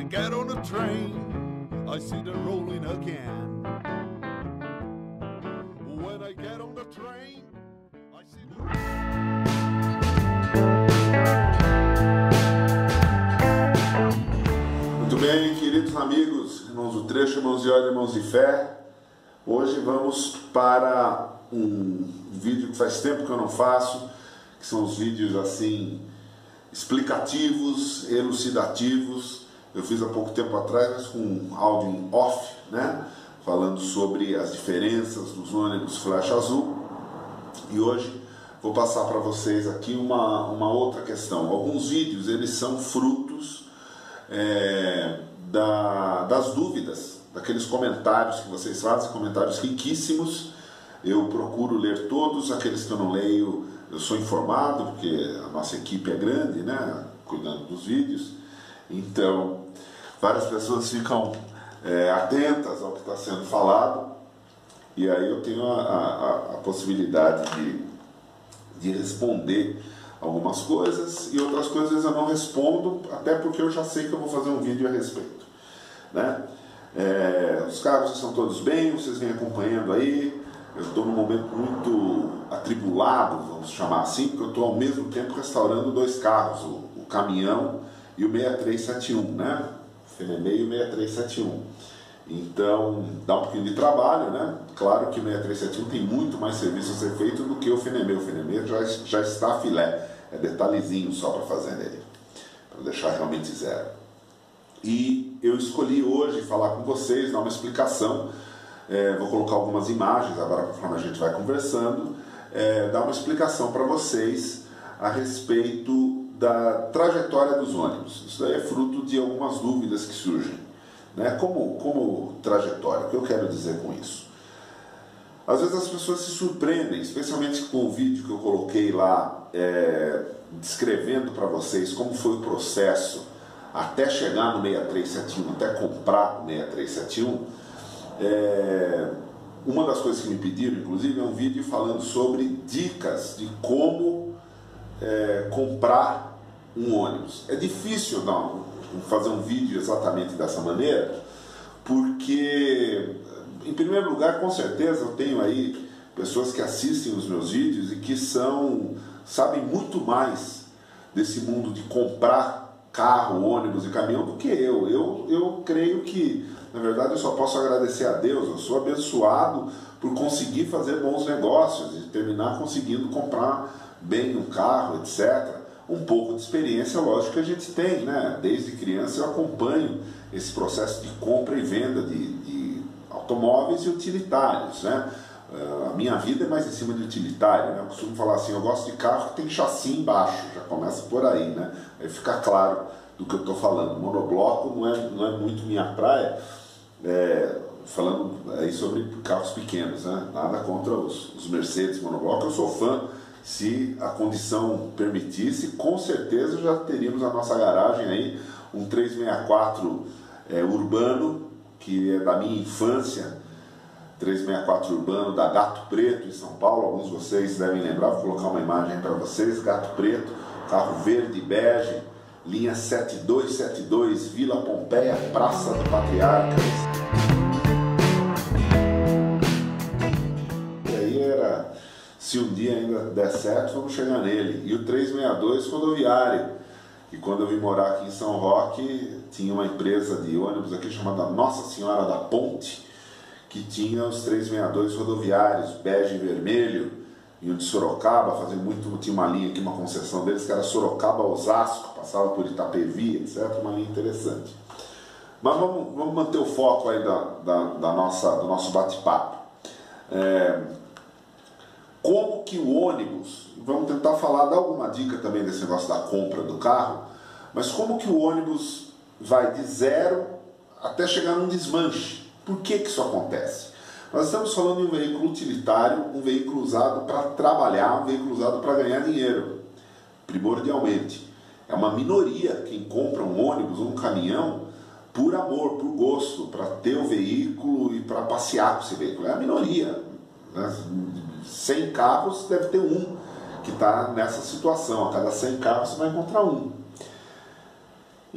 get on a train, I see them rolling again. When I get on the train, I see them... Muito bem, queridos amigos, irmãos do trecho, irmãos de ordem, irmãos de fé. Hoje vamos para um vídeo que faz tempo que eu não faço, que são os vídeos assim explicativos, elucidativos. Eu fiz há pouco tempo atrás, mas com um áudio em off, né? Falando sobre as diferenças dos ônibus flecha azul. E hoje vou passar para vocês aqui uma outra questão. Alguns vídeos, eles são frutos das dúvidas, daqueles comentários que vocês fazem, comentários riquíssimos. Eu procuro ler todos, aqueles que eu não leio eu sou informado, porque a nossa equipe é grande, né, cuidando dos vídeos. Então, várias pessoas ficam atentas ao que está sendo falado, e aí eu tenho a possibilidade de responder algumas coisas, e outras coisas eu não respondo, até porque eu já sei que eu vou fazer um vídeo a respeito, né? Os carros estão todos bem, vocês vêm acompanhando aí. Eu estou num momento muito atribulado, vamos chamar assim, porque eu estou ao mesmo tempo restaurando dois carros, o caminhão e o 6371, né? O Fenemê e o 6371. Então, dá um pouquinho de trabalho, né? Claro que o 6371 tem muito mais serviço a ser feito do que o Fenemê. O Fenemê já está filé, é detalhezinho só para fazer nele, para deixar realmente zero. E eu escolhi hoje falar com vocês, dar uma explicação. Vou colocar algumas imagens agora, conforme a gente vai conversando, dar uma explicação para vocês a respeito da trajetória dos ônibus. Isso daí é fruto de algumas dúvidas que surgem, né? Como trajetória, o que eu quero dizer com isso? Às vezes as pessoas se surpreendem, especialmente com o vídeo que eu coloquei lá, descrevendo para vocês como foi o processo até chegar no 6371, até comprar o 6371. Uma das coisas que me pediram, inclusive, é um vídeo falando sobre dicas de como comprar um ônibus. É difícil fazer um vídeo exatamente dessa maneira, porque, em primeiro lugar, com certeza eu tenho aí pessoas que assistem os meus vídeos e que sabem muito mais desse mundo de comprar carro, ônibus e caminhão do que eu. Eu creio que, na verdade, eu só posso agradecer a Deus. Eu sou abençoado por conseguir fazer bons negócios e terminar conseguindo comprar bem um carro, etc. Um pouco de experiência, lógico que a gente tem, né? Desde criança eu acompanho esse processo de compra e venda de automóveis e utilitários, né? A minha vida é mais em cima de utilitário, né? Eu costumo falar assim, eu gosto de carro que tem chassi embaixo, já começa por aí, né? Aí fica claro do que eu estou falando. Monobloco não é muito minha praia, falando aí sobre carros pequenos, né? Nada contra os Mercedes monobloco, eu sou fã. Se a condição permitisse, com certeza já teríamos na nossa garagem aí um 364 urbano, que é da minha infância, 364 urbano da Gato Preto, em São Paulo. Alguns de vocês devem lembrar, vou colocar uma imagem para vocês. Gato Preto, carro verde e bege, linha 7272, Vila Pompeia, Praça do Patriarcas. E aí era, se um dia ainda der certo, vamos chegar nele. E o 362 rodoviário, e quando eu vim morar aqui em São Roque, tinha uma empresa de ônibus aqui chamada Nossa Senhora da Ponte, que tinha os 362 rodoviários, bege e vermelho, e o de Sorocaba, tinha uma linha aqui, uma concessão deles, que era Sorocaba-Osasco, passava por Itapevi, etc., uma linha interessante. Mas vamos manter o foco aí do nosso bate-papo. Como que o ônibus, vamos tentar dar alguma dica também desse negócio da compra do carro, mas como que o ônibus vai de zero até chegar num desmanche? Por que isso acontece? Nós estamos falando de um veículo utilitário, um veículo usado para trabalhar, um veículo usado para ganhar dinheiro, primordialmente. É uma minoria quem compra um ônibus ou um caminhão por amor, por gosto, para ter o veículo e para passear com esse veículo. É a minoria, né? 100 carros deve ter um que está nessa situação. A cada 100 carros você vai encontrar um.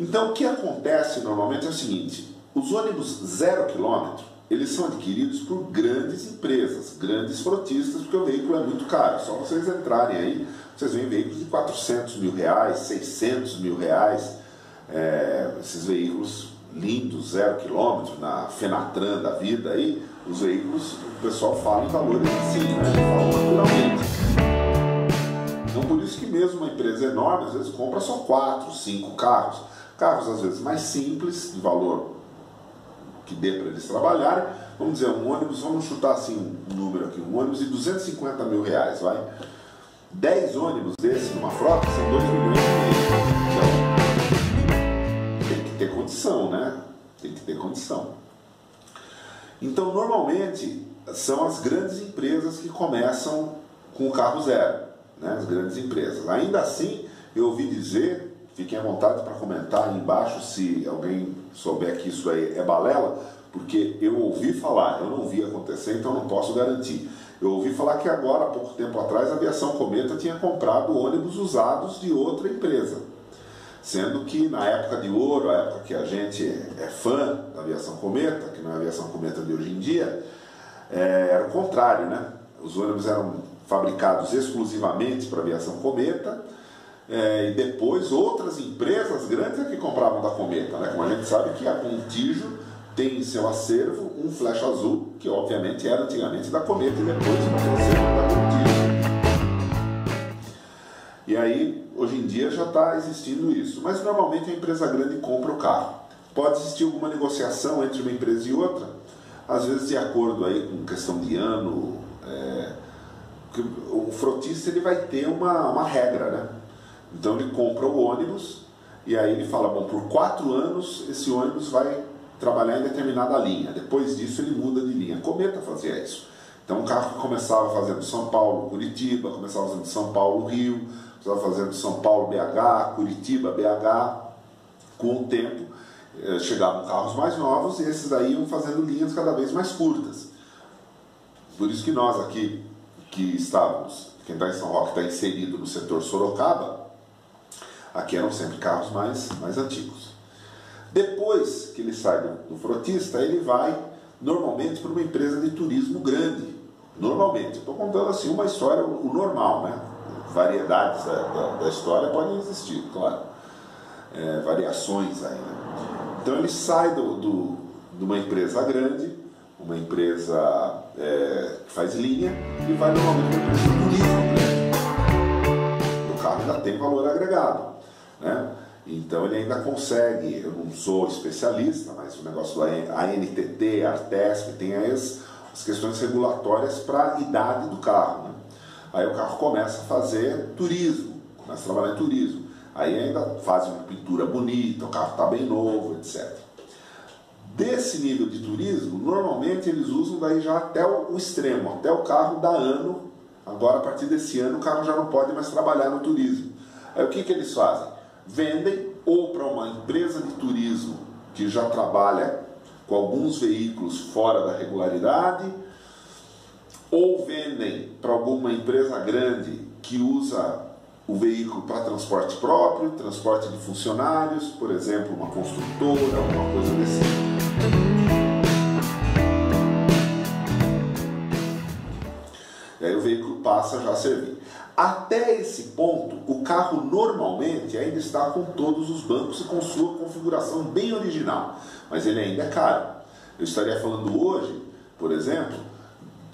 Então o que acontece normalmente é o seguinte, os ônibus 0 km, eles são adquiridos por grandes empresas, grandes frotistas, porque o veículo é muito caro. Só vocês entrarem aí, vocês veem veículos de 400 mil reais, 600 mil reais, esses veículos lindos, 0 km, na Fenatran da vida aí, os veículos, o pessoal fala em valores assim, né? Fala naturalmente. Então por isso que mesmo uma empresa enorme, às vezes compra só 4, 5 carros. Carros às vezes mais simples, de valor que dê para eles trabalharem. Vamos dizer, um ônibus, vamos chutar assim um número aqui, um ônibus de 250 mil reais, vai? 10 ônibus desses numa frota são 2 milhões e meio. Então, tem que ter condição, né? Tem que ter condição. Então, normalmente, são as grandes empresas que começam com o carro zero, né? As grandes empresas. Ainda assim, eu ouvi dizer, fiquem à vontade para comentar aí embaixo se alguém souber que isso aí é balela, porque eu ouvi falar, eu não vi acontecer, então não posso garantir. Eu ouvi falar que agora, há pouco tempo atrás, a Aviação Cometa tinha comprado ônibus usados de outra empresa. Sendo que na época de ouro, a época que a gente é fã da Aviação Cometa, que não é a Aviação Cometa de hoje em dia, era o contrário, né? Os ônibus eram fabricados exclusivamente para a Aviação Cometa, e depois outras empresas grandes é que compravam da Cometa, né? Como a gente sabe que a Contijo tem em seu acervo um flecha azul, que obviamente era antigamente da Cometa e depois passou a ser da Contijo. E aí, hoje em dia já está existindo isso. Mas normalmente a empresa grande compra o carro. Pode existir alguma negociação entre uma empresa e outra, às vezes de acordo aí com questão de ano. O frotista ele vai ter uma regra, né? Então ele compra o ônibus e aí ele fala, bom, por 4 anos esse ônibus vai trabalhar em determinada linha. Depois disso ele muda de linha. A Cometa fazia isso. Então um carro que começava fazendo São Paulo, Curitiba, começava fazendo São Paulo, Rio, começava fazendo São Paulo, BH, Curitiba, BH. Com o tempo chegavam carros mais novos e esses daí iam fazendo linhas cada vez mais curtas. Por isso que nós aqui, que estávamos, quem está em São Roque está inserido no setor Sorocaba, aqui eram sempre carros mais antigos. Depois que ele sai do frotista, ele vai normalmente para uma empresa de turismo grande. Normalmente, estou contando assim uma história, o normal, né? Variedades da história podem existir, claro. Variações aí, né? Então ele sai de uma empresa grande, uma empresa que faz linha, e vai normalmente para uma empresa de turismo grande. O carro ainda tem valor agregado, né? Então ele ainda consegue, eu não sou especialista, mas o negócio da ANTT, Artesp, tem as questões regulatórias para a idade do carro, né? Aí o carro começa a fazer turismo, começa a trabalhar em turismo. Aí ainda faz uma pintura bonita, o carro está bem novo, etc. Desse nível de turismo, normalmente eles usam daí já até o extremo, até o carro dar ano. Agora, a partir desse ano, o carro já não pode mais trabalhar no turismo. Aí o que eles fazem? Vendem ou para uma empresa de turismo que já trabalha com alguns veículos fora da regularidade, ou vendem para alguma empresa grande que usa o veículo para transporte próprio, transporte de funcionários, por exemplo, uma construtora, alguma coisa desse tipo. E aí o veículo passa já a servir. Até esse ponto, o carro normalmente ainda está com todos os bancos e com sua configuração bem original, mas ele ainda é caro. Eu estaria falando hoje, por exemplo,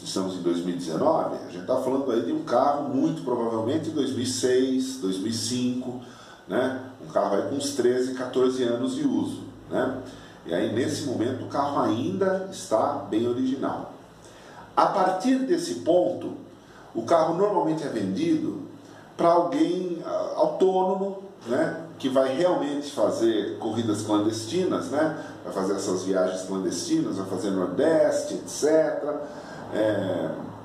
estamos em 2019, a gente está falando aí de um carro muito provavelmente de 2006, 2005, né? Um carro aí com uns 13, 14 anos de uso, né? E aí nesse momento o carro ainda está bem original. A partir desse ponto, o carro normalmente é vendido para alguém autônomo, né? Que vai realmente fazer corridas clandestinas, né? Vai fazer essas viagens clandestinas, vai fazer Nordeste, etc.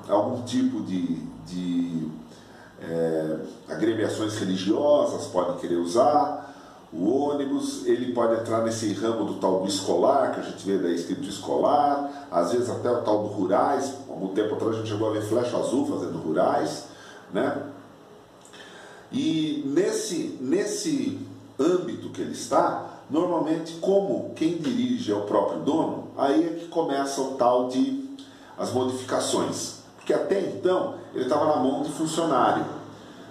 Algum tipo de agremiações religiosas podem querer usar o ônibus. Ele pode entrar nesse ramo do tal do escolar, que a gente vê daí escrito escolar, às vezes até o tal do rurais. Algum tempo atrás a gente chegou a ver flecha azul fazendo rurais, né? E nesse âmbito que ele está, normalmente, como quem dirige é o próprio dono, aí é que começa o tal de as modificações. Porque até então ele estava na mão de funcionário,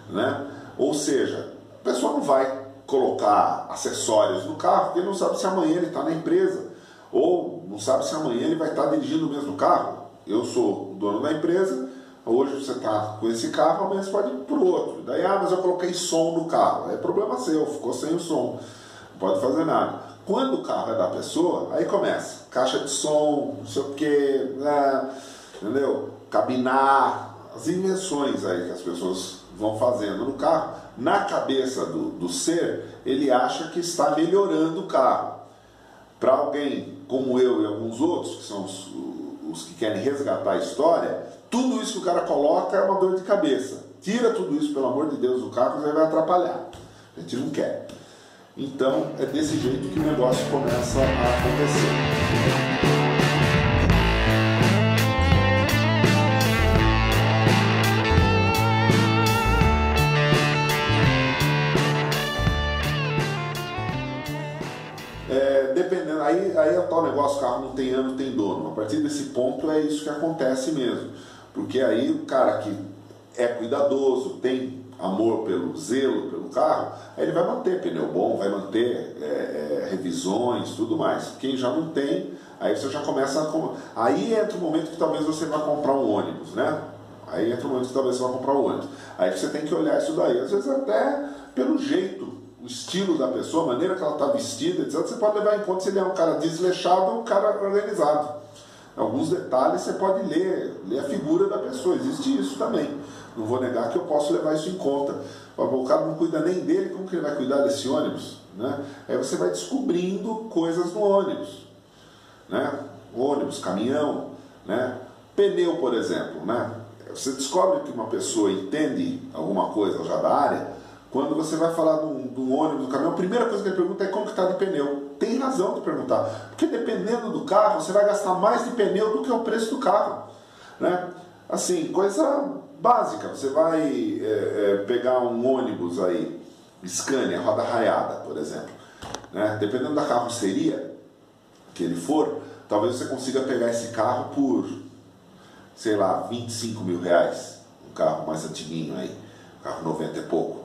né? Ou seja, a pessoa não vai colocar acessórios no carro porque ele não sabe se amanhã ele está na empresa, ou não sabe se amanhã ele vai estar dirigindo o mesmo carro. Eu sou o dono da empresa, hoje você está com esse carro, amanhã você pode ir para o outro. Daí, mas eu coloquei som no carro. É problema seu, ficou sem o som. Não pode fazer nada. Quando o carro é da pessoa, aí começa. Caixa de som, não sei o quê, né? Entendeu? Cabinar, as invenções aí que as pessoas vão fazendo no carro. Na cabeça do ser, ele acha que está melhorando o carro. Para alguém como eu e alguns outros, que são os que querem resgatar a história, tudo isso que o cara coloca é uma dor de cabeça. Tira tudo isso, pelo amor de Deus, do carro, você vai atrapalhar. A gente não quer. Então, é desse jeito que o negócio começa a acontecer. Dependendo, aí é o tal negócio, o carro não tem ano, tem dono. A partir desse ponto é isso que acontece mesmo. Porque aí o cara que é cuidadoso, tem amor pelo zelo, pelo carro, aí ele vai manter pneu bom, vai manter revisões, tudo mais. Quem já não tem, aí você já começa a... Aí entra o momento que talvez você vá comprar um ônibus, né? Aí entra o momento que talvez você vá comprar um ônibus. Aí você tem que olhar isso daí, às vezes até pelo jeito, o estilo da pessoa, a maneira que ela está vestida, etc. Você pode levar em conta se ele é um cara desleixado ou um cara organizado. Alguns detalhes você pode ler a figura da pessoa, existe isso também. Não vou negar que eu posso levar isso em conta. O cara não cuida nem dele, como que ele vai cuidar desse ônibus? Né? Aí você vai descobrindo coisas no ônibus. Né? Ônibus, caminhão, né? Pneu, por exemplo. Né? Você descobre que uma pessoa entende alguma coisa já da área quando você vai falar de um ônibus, do caminhão. A primeira coisa que ele pergunta é como que está de pneu. Tem razão de perguntar, porque dependendo do carro, você vai gastar mais de pneu do que o preço do carro. Né? Assim, coisa básica. Você vai pegar um ônibus aí, Scania, roda raiada, por exemplo. Né? Dependendo da carroceria que ele for, talvez você consiga pegar esse carro por, sei lá, 25 mil reais. Um carro mais antiguinho aí, um carro 90 e pouco.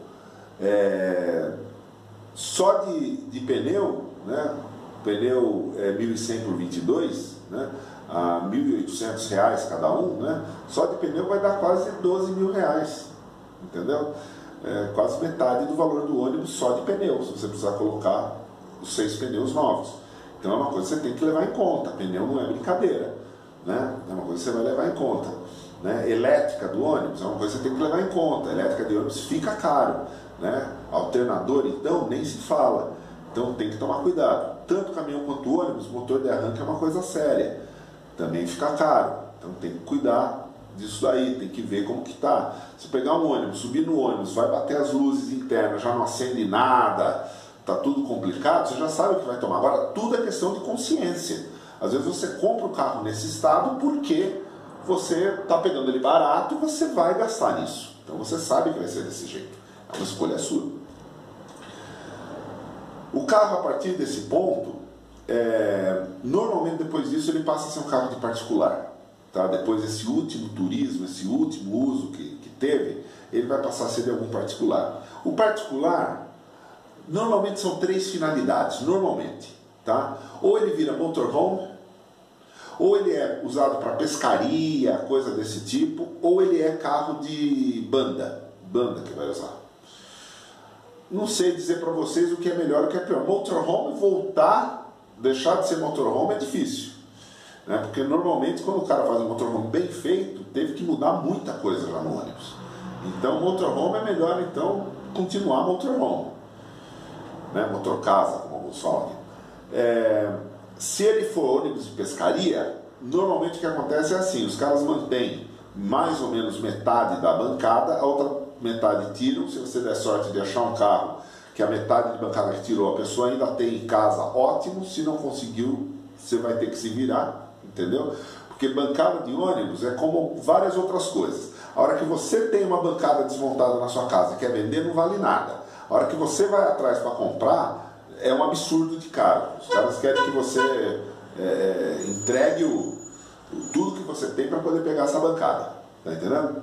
Só de pneu, né? Pneu 1.100 por 22, né? A 1.800 reais cada um, né? Só de pneu vai dar quase 12 mil reais, entendeu? Quase metade do valor do ônibus só de pneu, se você precisar colocar os 6 pneus novos. Então é uma coisa que você tem que levar em conta. Pneu não é brincadeira, né? É uma coisa que você vai levar em conta. Né? Elétrica do ônibus é uma coisa que você tem que levar em conta. Elétrica de ônibus fica caro. Né? Alternador, então, nem se fala. Então tem que tomar cuidado. Tanto caminhão quanto ônibus, motor de arranque é uma coisa séria. Também fica caro. Então tem que cuidar disso daí, tem que ver como que está. Se pegar um ônibus, subir no ônibus, vai bater as luzes internas, já não acende nada, está tudo complicado, você já sabe o que vai tomar. Agora, tudo é questão de consciência. Às vezes você compra o carro nesse estado porque você está pegando ele barato e você vai gastar nisso. Então você sabe que vai ser desse jeito. É uma escolha sua. O carro, a partir desse ponto, normalmente depois disso ele passa a ser um carro de particular. Tá? Depois desse último turismo, esse último uso que teve, ele vai passar a ser de algum particular. O particular, normalmente são 3 finalidades, normalmente. Tá? Ou ele vira motorhome, ou ele é usado para pescaria, coisa desse tipo, ou ele é carro de banda que vai usar. Não sei dizer para vocês o que é melhor e o que é pior. Motorhome deixar de ser motorhome é difícil. Né? Porque normalmente quando o cara faz um motorhome bem feito, teve que mudar muita coisa já no ônibus. Então motorhome é melhor então continuar motorhome. Né? Motorcasa, como alguns falam. Se ele for ônibus de pescaria, normalmente o que acontece é assim, os caras mantêm mais ou menos metade da bancada, a outra metade tiram. Se você der sorte de achar um carro que a metade de bancada que tirou a pessoa ainda tem em casa, ótimo. Se não conseguiu, você vai ter que se virar, entendeu? Porque bancada de ônibus é como várias outras coisas. A hora que você tem uma bancada desmontada na sua casa e quer vender, não vale nada. A hora que você vai atrás para comprar, é um absurdo de caro. Os caras querem que você entregue tudo que você tem para poder pegar essa bancada. Tá entendendo?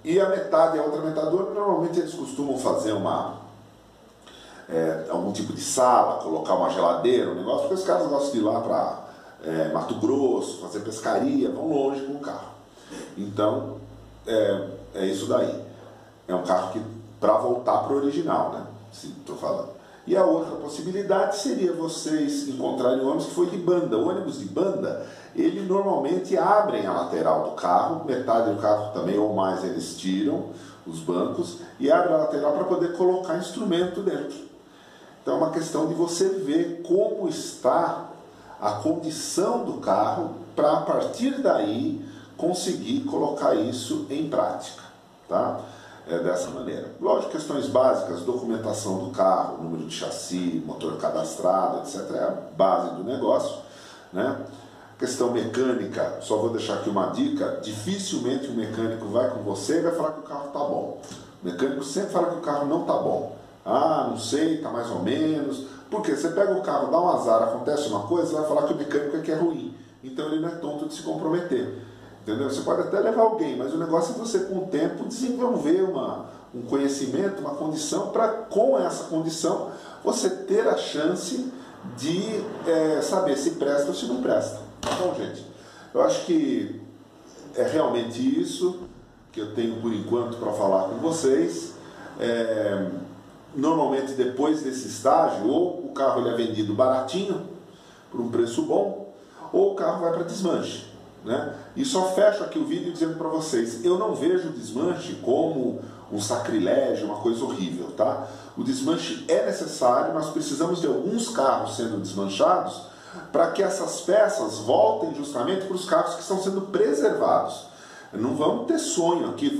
E a metade, a outra metade do ano, normalmente eles costumam fazer algum tipo de sala, colocar uma geladeira, um negócio, porque os caras gostam de ir lá para Mato Grosso, fazer pescaria, vão longe com o carro. Então, é isso daí. É um carro que, para voltar para o original, né? Se estou falando. E a outra possibilidade seria vocês encontrarem um ônibus que foi de banda. O ônibus de banda, ele normalmente abrem a lateral do carro, metade do carro também ou mais eles tiram os bancos e abrem a lateral para poder colocar instrumento dentro. Então é uma questão de você ver como está a condição do carro para a partir daí conseguir colocar isso em prática, tá? Dessa maneira. Lógico, questões básicas, documentação do carro, número de chassi, motor cadastrado, etc. É a base do negócio, né? Questão mecânica, só vou deixar aqui uma dica, dificilmente o mecânico vai com você e vai falar que o carro está bom. O mecânico sempre fala que o carro não está bom. Ah, não sei, está mais ou menos. Porque você pega o carro, dá um azar, acontece uma coisa, você vai falar que o mecânico é que é ruim. Então ele não é tonto de se comprometer. Entendeu? Você pode até levar alguém, mas o negócio é você, com o tempo, desenvolver um conhecimento, uma condição, para com essa condição você ter a chance de saber se presta ou se não presta. Tá bom, gente? Eu acho que é realmente isso que eu tenho por enquanto para falar com vocês. Normalmente depois desse estágio, ou o carro ele é vendido baratinho, por um preço bom, ou o carro vai para desmanche, né? E só fecho aqui o vídeo dizendo para vocês, eu não vejo o desmanche como um sacrilégio, uma coisa horrível, tá? O desmanche é necessário, nós precisamos de alguns carros sendo desmanchados para que essas peças voltem justamente para os carros que estão sendo preservados. Não vamos ter sonho aqui,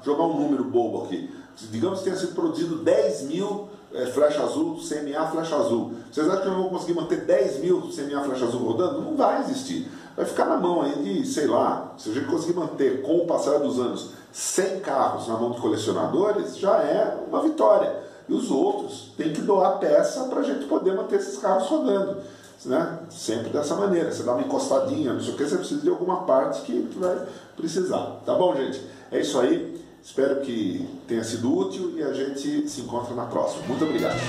jogar um número bobo aqui. Digamos que tenha sido produzido 10 mil flecha azul, CMA flecha azul. Vocês acham que eu vou conseguir manter 10 mil CMA flecha azul rodando? Não vai existir. Vai ficar na mão aí de, sei lá, se a gente conseguir manter com o passar dos anos 100 carros na mão de colecionadores, já é uma vitória. E os outros têm que doar peça para a gente poder manter esses carros rodando, né? Sempre dessa maneira. Você dá uma encostadinha, não sei o que, você precisa de alguma parte que vai precisar. Tá bom, gente? É isso aí. Espero que tenha sido útil e a gente se encontra na próxima. Muito obrigado.